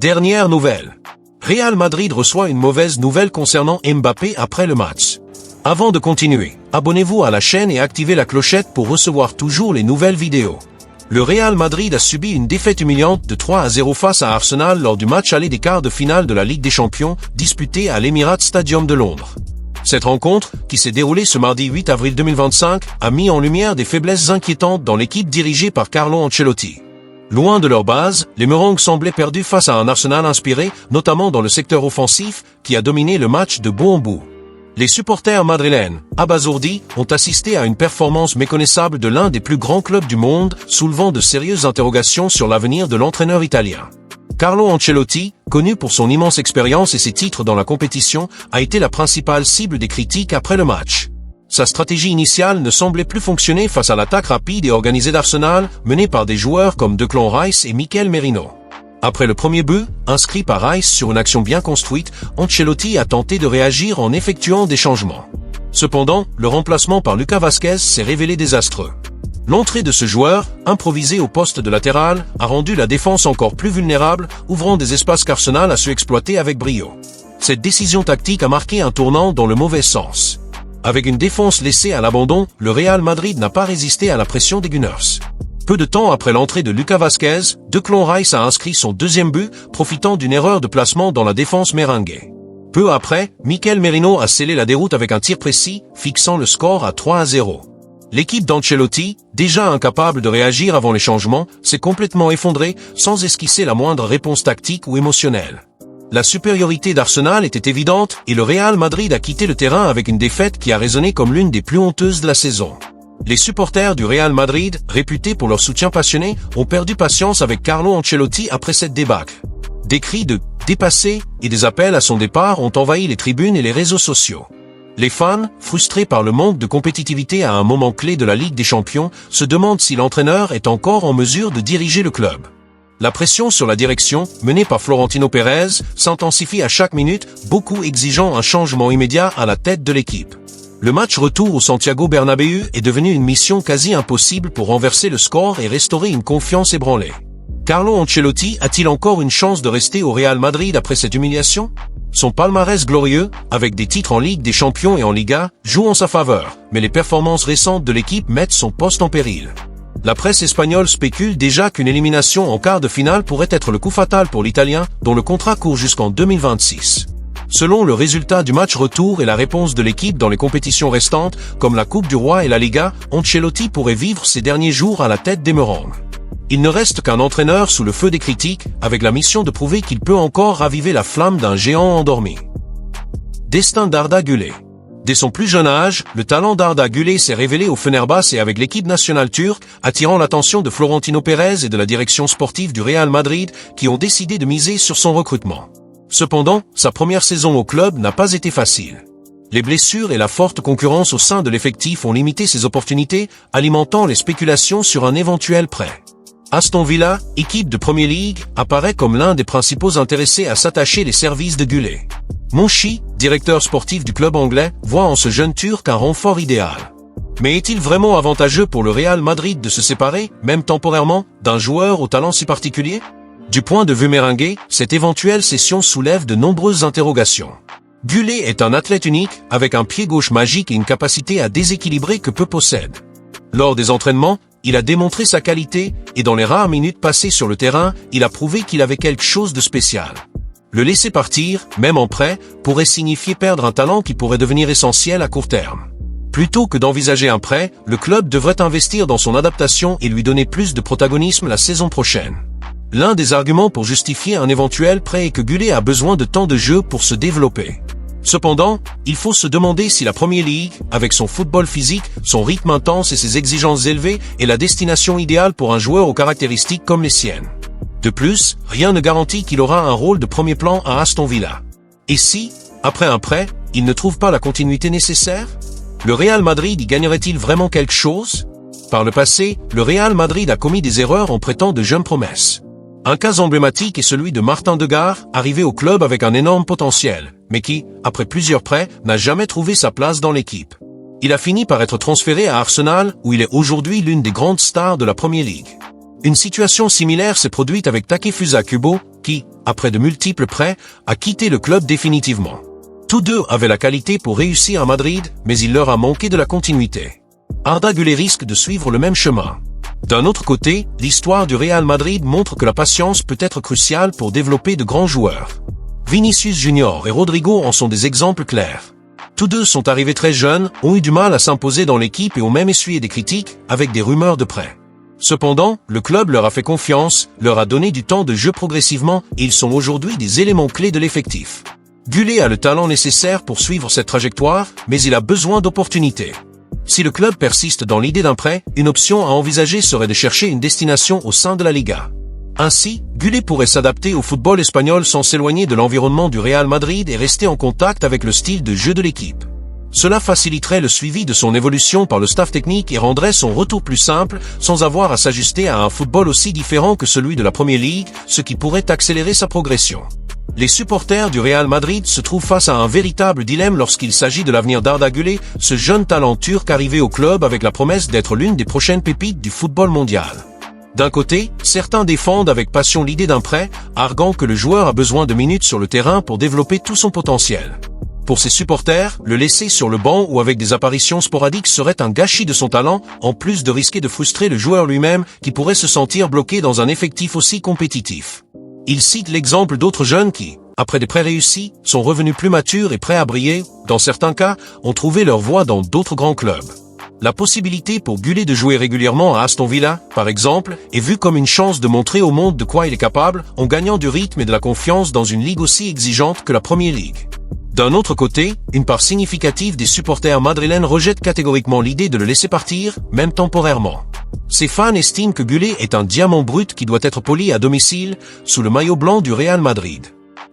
Dernière nouvelle. Real Madrid reçoit une mauvaise nouvelle concernant Mbappé après le match. Avant de continuer, abonnez-vous à la chaîne et activez la clochette pour recevoir toujours les nouvelles vidéos. Le Real Madrid a subi une défaite humiliante de 3-0 face à Arsenal lors du match aller des quarts de finale de la Ligue des Champions, disputé à l'Emirates Stadium de Londres. Cette rencontre, qui s'est déroulée ce mardi 8 avril 2025, a mis en lumière des faiblesses inquiétantes dans l'équipe dirigée par Carlo Ancelotti. Loin de leur base, les Merengues semblaient perdus face à un Arsenal inspiré, notamment dans le secteur offensif, qui a dominé le match de bout en bout. Les supporters madrilènes, abasourdis, ont assisté à une performance méconnaissable de l'un des plus grands clubs du monde, soulevant de sérieuses interrogations sur l'avenir de l'entraîneur italien. Carlo Ancelotti, connu pour son immense expérience et ses titres dans la compétition, a été la principale cible des critiques après le match. Sa stratégie initiale ne semblait plus fonctionner face à l'attaque rapide et organisée d'Arsenal, menée par des joueurs comme Declan Rice et Mikel Merino. Après le premier but, inscrit par Rice sur une action bien construite, Ancelotti a tenté de réagir en effectuant des changements. Cependant, le remplacement par Lucas Vázquez s'est révélé désastreux. L'entrée de ce joueur, improvisé au poste de latéral, a rendu la défense encore plus vulnérable, ouvrant des espaces qu'Arsenal a su exploiter avec brio. Cette décision tactique a marqué un tournant dans le mauvais sens. Avec une défense laissée à l'abandon, le Real Madrid n'a pas résisté à la pression des Gunners. Peu de temps après l'entrée de Lucas Vázquez, Declan Rice a inscrit son deuxième but, profitant d'une erreur de placement dans la défense merengue. Peu après, Mikel Merino a scellé la déroute avec un tir précis, fixant le score à 3-0. L'équipe d'Ancelotti, déjà incapable de réagir avant les changements, s'est complètement effondrée, sans esquisser la moindre réponse tactique ou émotionnelle. La supériorité d'Arsenal était évidente et le Real Madrid a quitté le terrain avec une défaite qui a résonné comme l'une des plus honteuses de la saison. Les supporters du Real Madrid, réputés pour leur soutien passionné, ont perdu patience avec Carlo Ancelotti après cette débâcle. Des cris de « dépassé » et des appels à son départ ont envahi les tribunes et les réseaux sociaux. Les fans, frustrés par le manque de compétitivité à un moment clé de la Ligue des Champions, se demandent si l'entraîneur est encore en mesure de diriger le club. La pression sur la direction, menée par Florentino Pérez, s'intensifie à chaque minute, beaucoup exigeant un changement immédiat à la tête de l'équipe. Le match retour au Santiago Bernabéu est devenu une mission quasi impossible pour renverser le score et restaurer une confiance ébranlée. Carlo Ancelotti a-t-il encore une chance de rester au Real Madrid après cette humiliation? Son palmarès glorieux, avec des titres en Ligue des Champions et en Liga, joue en sa faveur, mais les performances récentes de l'équipe mettent son poste en péril. La presse espagnole spécule déjà qu'une élimination en quart de finale pourrait être le coup fatal pour l'Italien, dont le contrat court jusqu'en 2026. Selon le résultat du match retour et la réponse de l'équipe dans les compétitions restantes, comme la Coupe du Roi et la Liga, Ancelotti pourrait vivre ses derniers jours à la tête des Merengues. Il ne reste qu'un entraîneur sous le feu des critiques, avec la mission de prouver qu'il peut encore raviver la flamme d'un géant endormi. Destin d'Arda Güler. Dès son plus jeune âge, le talent d'Arda Güler s'est révélé au Fenerbahçe et avec l'équipe nationale turque, attirant l'attention de Florentino Pérez et de la direction sportive du Real Madrid, qui ont décidé de miser sur son recrutement. Cependant, sa première saison au club n'a pas été facile. Les blessures et la forte concurrence au sein de l'effectif ont limité ses opportunités, alimentant les spéculations sur un éventuel prêt. Aston Villa, équipe de Premier League, apparaît comme l'un des principaux intéressés à s'attacher les services de Güler. Monchi, directeur sportif du club anglais, voit en ce jeune Turc un renfort idéal. Mais est-il vraiment avantageux pour le Real Madrid de se séparer, même temporairement, d'un joueur au talent si particulier? Du point de vue merengue, cette éventuelle cession soulève de nombreuses interrogations. Güler est un athlète unique, avec un pied gauche magique et une capacité à déséquilibrer que peu possède. Lors des entraînements, il a démontré sa qualité, et dans les rares minutes passées sur le terrain, il a prouvé qu'il avait quelque chose de spécial. Le laisser partir, même en prêt, pourrait signifier perdre un talent qui pourrait devenir essentiel à court terme. Plutôt que d'envisager un prêt, le club devrait investir dans son adaptation et lui donner plus de protagonisme la saison prochaine. L'un des arguments pour justifier un éventuel prêt est que Güler a besoin de temps de jeu pour se développer. Cependant, il faut se demander si la Premier League, avec son football physique, son rythme intense et ses exigences élevées, est la destination idéale pour un joueur aux caractéristiques comme les siennes. De plus, rien ne garantit qu'il aura un rôle de premier plan à Aston Villa. Et si, après un prêt, il ne trouve pas la continuité nécessaire? Le Real Madrid y gagnerait-il vraiment quelque chose? Par le passé, le Real Madrid a commis des erreurs en prêtant de jeunes promesses. Un cas emblématique est celui de Martin Degar, arrivé au club avec un énorme potentiel, mais qui, après plusieurs prêts, n'a jamais trouvé sa place dans l'équipe. Il a fini par être transféré à Arsenal, où il est aujourd'hui l'une des grandes stars de la Premier League. Une situation similaire s'est produite avec Takefusa Kubo, qui, après de multiples prêts, a quitté le club définitivement. Tous deux avaient la qualité pour réussir à Madrid, mais il leur a manqué de la continuité. Arda Güler risque de suivre le même chemin. D'un autre côté, l'histoire du Real Madrid montre que la patience peut être cruciale pour développer de grands joueurs. Vinicius Junior et Rodrigo en sont des exemples clairs. Tous deux sont arrivés très jeunes, ont eu du mal à s'imposer dans l'équipe et ont même essuyé des critiques, avec des rumeurs de prêt. Cependant, le club leur a fait confiance, leur a donné du temps de jeu progressivement et ils sont aujourd'hui des éléments clés de l'effectif. Güler a le talent nécessaire pour suivre cette trajectoire, mais il a besoin d'opportunités. Si le club persiste dans l'idée d'un prêt, une option à envisager serait de chercher une destination au sein de la Liga. Ainsi, Güler pourrait s'adapter au football espagnol sans s'éloigner de l'environnement du Real Madrid et rester en contact avec le style de jeu de l'équipe. Cela faciliterait le suivi de son évolution par le staff technique et rendrait son retour plus simple, sans avoir à s'ajuster à un football aussi différent que celui de la Premier League, ce qui pourrait accélérer sa progression. Les supporters du Real Madrid se trouvent face à un véritable dilemme lorsqu'il s'agit de l'avenir d'Arda Güler, ce jeune talent turc arrivé au club avec la promesse d'être l'une des prochaines pépites du football mondial. D'un côté, certains défendent avec passion l'idée d'un prêt, arguant que le joueur a besoin de minutes sur le terrain pour développer tout son potentiel. Pour ses supporters, le laisser sur le banc ou avec des apparitions sporadiques serait un gâchis de son talent, en plus de risquer de frustrer le joueur lui-même qui pourrait se sentir bloqué dans un effectif aussi compétitif. Il cite l'exemple d'autres jeunes qui, après des prêts réussis, sont revenus plus matures et prêts à briller, dans certains cas, ont trouvé leur voie dans d'autres grands clubs. La possibilité pour Güler de jouer régulièrement à Aston Villa, par exemple, est vue comme une chance de montrer au monde de quoi il est capable, en gagnant du rythme et de la confiance dans une ligue aussi exigeante que la Premier League. D'un autre côté, une part significative des supporters madrilènes rejette catégoriquement l'idée de le laisser partir, même temporairement. Ces fans estiment que Güler est un diamant brut qui doit être poli à domicile, sous le maillot blanc du Real Madrid.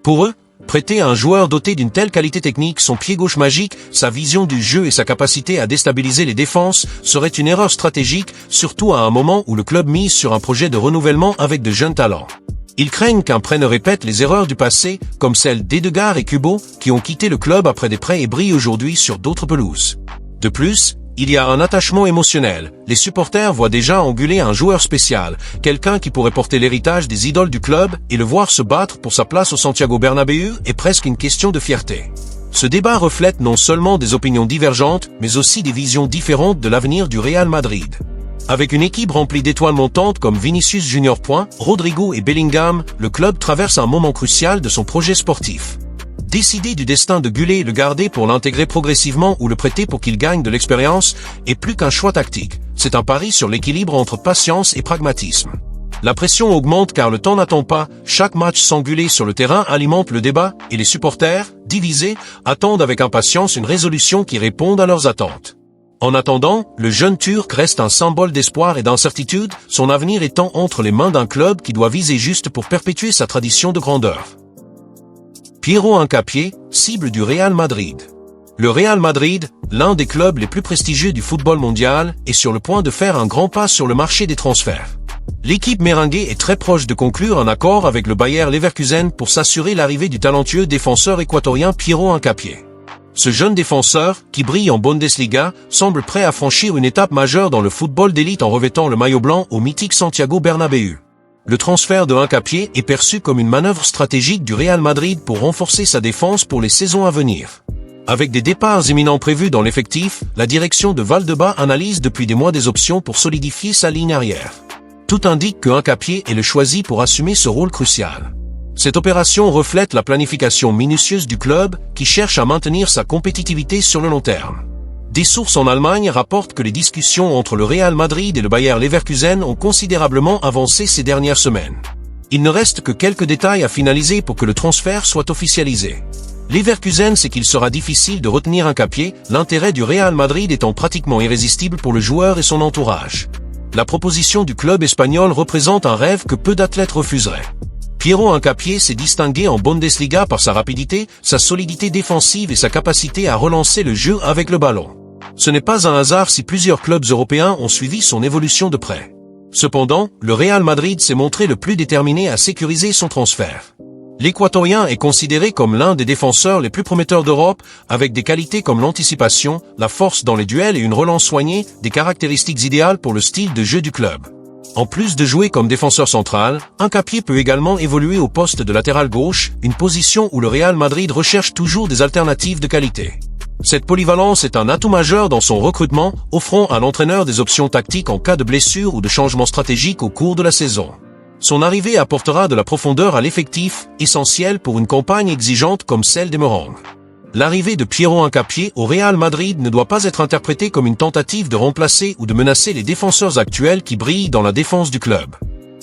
Pour eux, prêter à un joueur doté d'une telle qualité technique son pied gauche magique, sa vision du jeu et sa capacité à déstabiliser les défenses serait une erreur stratégique, surtout à un moment où le club mise sur un projet de renouvellement avec de jeunes talents. Ils craignent qu'un prêt ne répète les erreurs du passé, comme celles d'Edegard et Kubo, qui ont quitté le club après des prêts et brillent aujourd'hui sur d'autres pelouses. De plus, il y a un attachement émotionnel. Les supporters voient déjà en Güler un joueur spécial, quelqu'un qui pourrait porter l'héritage des idoles du club, et le voir se battre pour sa place au Santiago Bernabéu est presque une question de fierté. Ce débat reflète non seulement des opinions divergentes, mais aussi des visions différentes de l'avenir du Real Madrid. Avec une équipe remplie d'étoiles montantes comme Vinicius Junior, Rodrigo et Bellingham, le club traverse un moment crucial de son projet sportif. Décider du destin de Güler, le garder pour l'intégrer progressivement ou le prêter pour qu'il gagne de l'expérience est plus qu'un choix tactique. C'est un pari sur l'équilibre entre patience et pragmatisme. La pression augmente car le temps n'attend pas, chaque match sans Güler sur le terrain alimente le débat et les supporters, divisés, attendent avec impatience une résolution qui réponde à leurs attentes. En attendant, le jeune Turc reste un symbole d'espoir et d'incertitude, son avenir étant entre les mains d'un club qui doit viser juste pour perpétuer sa tradition de grandeur. Piero Hincapié, cible du Real Madrid. Le Real Madrid, l'un des clubs les plus prestigieux du football mondial, est sur le point de faire un grand pas sur le marché des transferts. L'équipe merengue est très proche de conclure un accord avec le Bayer Leverkusen pour s'assurer l'arrivée du talentueux défenseur équatorien Piero Hincapié. Ce jeune défenseur, qui brille en Bundesliga, semble prêt à franchir une étape majeure dans le football d'élite en revêtant le maillot blanc au mythique Santiago Bernabéu. Le transfert de Hincapié est perçu comme une manœuvre stratégique du Real Madrid pour renforcer sa défense pour les saisons à venir. Avec des départs imminents prévus dans l'effectif, la direction de Valdebebas analyse depuis des mois des options pour solidifier sa ligne arrière. Tout indique que Hincapié est le choisi pour assumer ce rôle crucial. Cette opération reflète la planification minutieuse du club qui cherche à maintenir sa compétitivité sur le long terme. Des sources en Allemagne rapportent que les discussions entre le Real Madrid et le Bayer Leverkusen ont considérablement avancé ces dernières semaines. Il ne reste que quelques détails à finaliser pour que le transfert soit officialisé. Leverkusen sait qu'il sera difficile de retenir Hincapié, l'intérêt du Real Madrid étant pratiquement irrésistible pour le joueur et son entourage. La proposition du club espagnol représente un rêve que peu d'athlètes refuseraient. Piero Hincapié s'est distingué en Bundesliga par sa rapidité, sa solidité défensive et sa capacité à relancer le jeu avec le ballon. Ce n'est pas un hasard si plusieurs clubs européens ont suivi son évolution de près. Cependant, le Real Madrid s'est montré le plus déterminé à sécuriser son transfert. L'Équatorien est considéré comme l'un des défenseurs les plus prometteurs d'Europe, avec des qualités comme l'anticipation, la force dans les duels et une relance soignée, des caractéristiques idéales pour le style de jeu du club. En plus de jouer comme défenseur central, Hincapié peut également évoluer au poste de latéral gauche, une position où le Real Madrid recherche toujours des alternatives de qualité. Cette polyvalence est un atout majeur dans son recrutement, offrant à l'entraîneur des options tactiques en cas de blessure ou de changement stratégique au cours de la saison. Son arrivée apportera de la profondeur à l'effectif, essentiel pour une campagne exigeante comme celle des Merengues. L'arrivée de Piero Hincapié au Real Madrid ne doit pas être interprétée comme une tentative de remplacer ou de menacer les défenseurs actuels qui brillent dans la défense du club.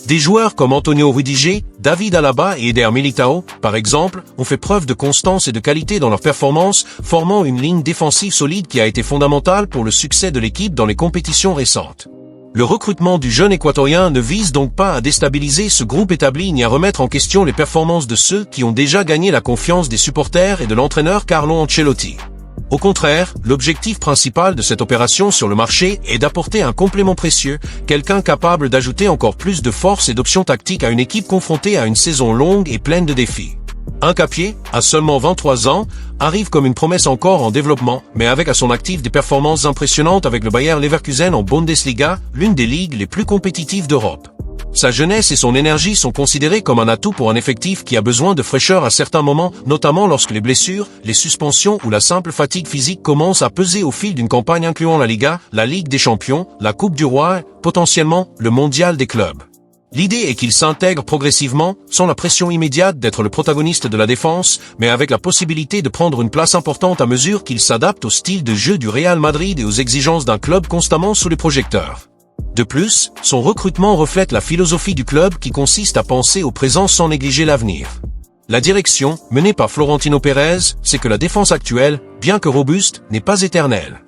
Des joueurs comme Antonio Rudiger, David Alaba et Eder Militao, par exemple, ont fait preuve de constance et de qualité dans leurs performances, formant une ligne défensive solide qui a été fondamentale pour le succès de l'équipe dans les compétitions récentes. Le recrutement du jeune équatorien ne vise donc pas à déstabiliser ce groupe établi ni à remettre en question les performances de ceux qui ont déjà gagné la confiance des supporters et de l'entraîneur Carlo Ancelotti. Au contraire, l'objectif principal de cette opération sur le marché est d'apporter un complément précieux, quelqu'un capable d'ajouter encore plus de force et d'options tactiques à une équipe confrontée à une saison longue et pleine de défis. Hincapié, à seulement 23 ans, arrive comme une promesse encore en développement, mais avec à son actif des performances impressionnantes avec le Bayer Leverkusen en Bundesliga, l'une des ligues les plus compétitives d'Europe. Sa jeunesse et son énergie sont considérés comme un atout pour un effectif qui a besoin de fraîcheur à certains moments, notamment lorsque les blessures, les suspensions ou la simple fatigue physique commencent à peser au fil d'une campagne incluant la Liga, la Ligue des Champions, la Coupe du Roi, potentiellement le Mondial des clubs. L'idée est qu'il s'intègre progressivement, sans la pression immédiate d'être le protagoniste de la défense, mais avec la possibilité de prendre une place importante à mesure qu'il s'adapte au style de jeu du Real Madrid et aux exigences d'un club constamment sous les projecteurs. De plus, son recrutement reflète la philosophie du club qui consiste à penser au présent sans négliger l'avenir. La direction, menée par Florentino Pérez, sait que la défense actuelle, bien que robuste, n'est pas éternelle.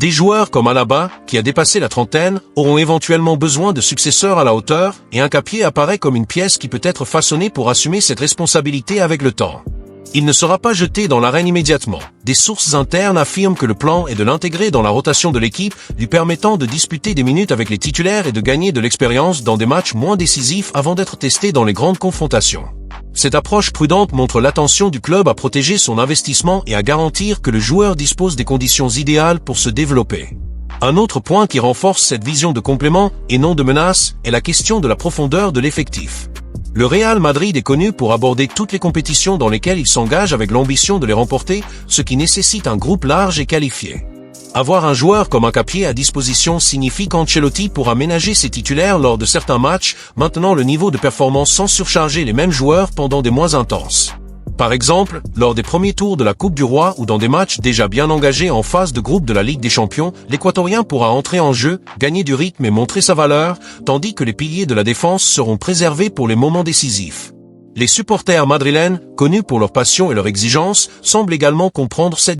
Des joueurs comme Alaba, qui a dépassé la trentaine, auront éventuellement besoin de successeurs à la hauteur, et Hincapié apparaît comme une pièce qui peut être façonnée pour assumer cette responsabilité avec le temps. Il ne sera pas jeté dans l'arène immédiatement. Des sources internes affirment que le plan est de l'intégrer dans la rotation de l'équipe, lui permettant de disputer des minutes avec les titulaires et de gagner de l'expérience dans des matchs moins décisifs avant d'être testé dans les grandes confrontations. Cette approche prudente montre l'attention du club à protéger son investissement et à garantir que le joueur dispose des conditions idéales pour se développer. Un autre point qui renforce cette vision de complément et non de menace est la question de la profondeur de l'effectif. Le Real Madrid est connu pour aborder toutes les compétitions dans lesquelles il s'engage avec l'ambition de les remporter, ce qui nécessite un groupe large et qualifié. Avoir un joueur comme Hincapié à disposition signifie qu'Ancelotti pourra ménager ses titulaires lors de certains matchs, maintenant le niveau de performance sans surcharger les mêmes joueurs pendant des mois intenses. Par exemple, lors des premiers tours de la Coupe du Roi ou dans des matchs déjà bien engagés en phase de groupe de la Ligue des Champions, l'Équatorien pourra entrer en jeu, gagner du rythme et montrer sa valeur, tandis que les piliers de la défense seront préservés pour les moments décisifs. Les supporters madrilènes, connus pour leur passion et leur exigence, semblent également comprendre cette